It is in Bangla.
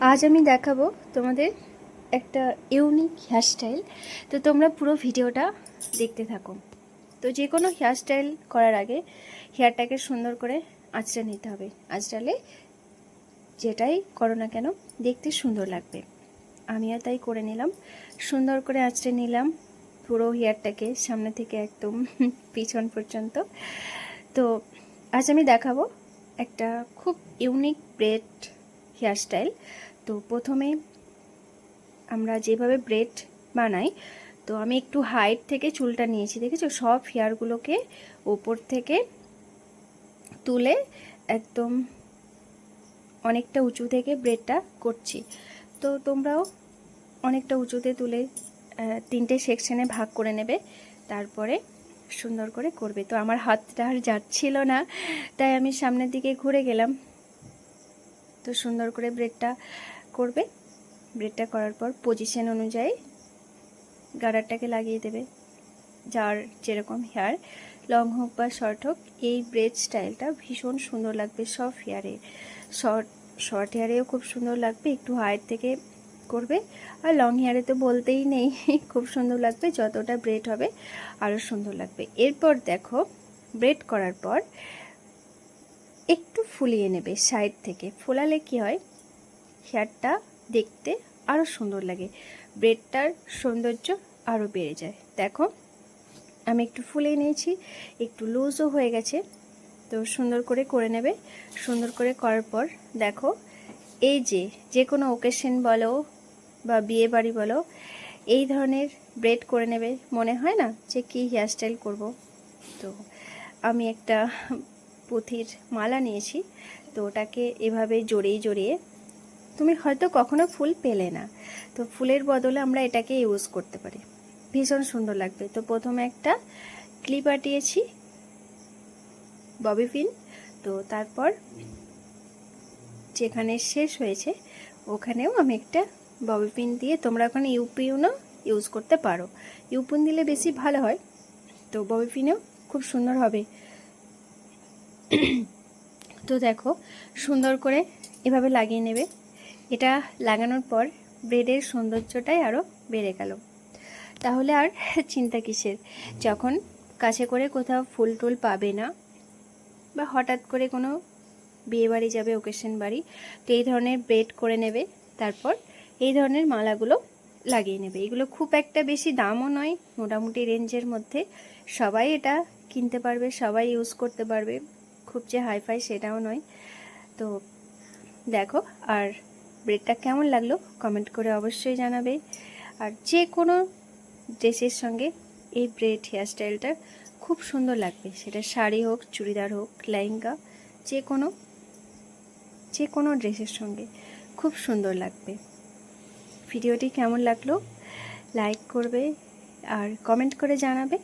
আজ আমি দেখাবো তোমাদের একটা ইউনিক হেয়ারস্টাইল। তো তোমরা পুরো ভিডিওটা দেখতে থাকো। তো যে কোনো হেয়ারস্টাইল করার আগে হেয়ারটাকে সুন্দর করে আঁচড়ে নিতে হবে। আঁচড়ালে যেটাই করো না কেন দেখতে সুন্দর লাগবে। আমিও তাই করে নিলাম, সুন্দর করে আঁচড়ে নিলাম পুরো হেয়ারটাকে সামনে থেকে একদম পিছন পর্যন্ত। তো আজ আমি দেখাবো একটা খুব ইউনিক ব্রেড হেয়ারস্টাইল। তো প্রথমে আমরা যেভাবে ব্রেড বানাই, তো আমি একটু হাইট থেকে চুলটা নিয়েছি, দেখেছো? সব হেয়ারগুলোকে ওপর থেকে তুলে একদম অনেকটা উঁচু থেকে ব্রেডটা করছি। তো তোমরাও অনেকটা উঁচুতে তুলে 3টে সেকশনে ভাগ করে নেবে, তারপরে সুন্দর করে করবে। তো আমার হাতটা আর যাচ্ছিল না, তাই আমি সামনের দিকে ঘুরে গেলাম। তো সুন্দর করে ব্রেডটা করবে। ব্রেডটা করার পর পজিশন অনুযায়ী গার্ডারটাকে লাগিয়ে দেবে। যার যেরকম হেয়ার, লং হোক বা শর্ট হোক, এই ব্রেড স্টাইলটা ভীষণ সুন্দর লাগবে সব হেয়ারে। শর্ট হেয়ারেও খুব সুন্দর লাগবে, একটু হাইট থেকে করবে। আর লং হেয়ারে তো বলতেই নেই, খুব সুন্দর লাগবে। যতটা ব্রেড হবে আরও সুন্দর লাগবে। এরপর দেখো, ব্রেড করার পর একটু ফুলিয়ে নেবে সাইড থেকে। ফোলালে কি হয়, হেয়ারটা দেখতে আরও সুন্দর লাগে, ব্রেডটার সৌন্দর্য আরও বেড়ে যায়। দেখো আমি একটু ফুলিয়ে নিয়েছি, একটু লুজও হয়ে গেছে। তো সুন্দর করে করে নেবে। সুন্দর করে করার পর দেখো, এই যে কোনো ওকেশন বলো বা বিয়ে বাড়ি বলো, এই ধরনের ব্রেড করে নেবে। মনে হয় না যে কি হেয়ারস্টাইল করব। তো আমি একটা পুঁথির মালা নিয়েছি, তো ওটাকে এভাবে জড়িয়ে জড়িয়ে, তুমি হয়তো কখনো ফুল পেলে না, তো ফুলের বদলে আমরা এটাকে ইউজ করতে পারি, ভীষণ সুন্দর লাগবে। তো প্রথমে একটা ক্লিপ আটিয়েছি, ববি পিন। তো তারপর যেখানে শেষ হয়েছে ওখানেও আমি একটা ববি পিন দিয়ে, তোমরা ওখানে ইউপিনও ইউজ করতে পারো, ইউপিন দিলে বেশি ভালো হয়। তো ববি পিনেও খুব সুন্দর হবে। তো দেখো সুন্দর করে এভাবে লাগিয়ে নেবে। এটা লাগানোর পর ব্রেডের সৌন্দর্যটাই আরও বেড়ে গেল। তাহলে আর চিন্তা কিসের, যখন কাছে করে কোথাও ফুল টুল পাবে না, বা হঠাৎ করে কোনো বিয়ে বাড়ি যাবে, ওকেশন বাড়ি, তো এই ধরনের ব্রেড করে নেবে। তারপর এই ধরনের মালাগুলো লাগিয়ে নেবে। এগুলো খুব একটা বেশি দামও নয়, মোটামুটি রেঞ্জের মধ্যে। সবাই এটা কিনতে পারবে, সবাই ইউজ করতে পারবে, খুব যে হাইফাই সেটাও নয়। তো দেখো, আর ব্রেডটা কেমন লাগলো কমেন্ট করে অবশ্যই জানাবে। আর যে কোনো ড্রেসের সঙ্গে এই ব্রেড হেয়ারস্টাইলটা খুব সুন্দর লাগবে, সেটা শাড়ি হোক, চুড়িদার হোক, লেহেঙ্গা, যে কোনো ড্রেসের সঙ্গে খুব সুন্দর লাগবে। ভিডিওটি কেমন লাগলো লাইক করবে আর কমেন্ট করে জানাবে।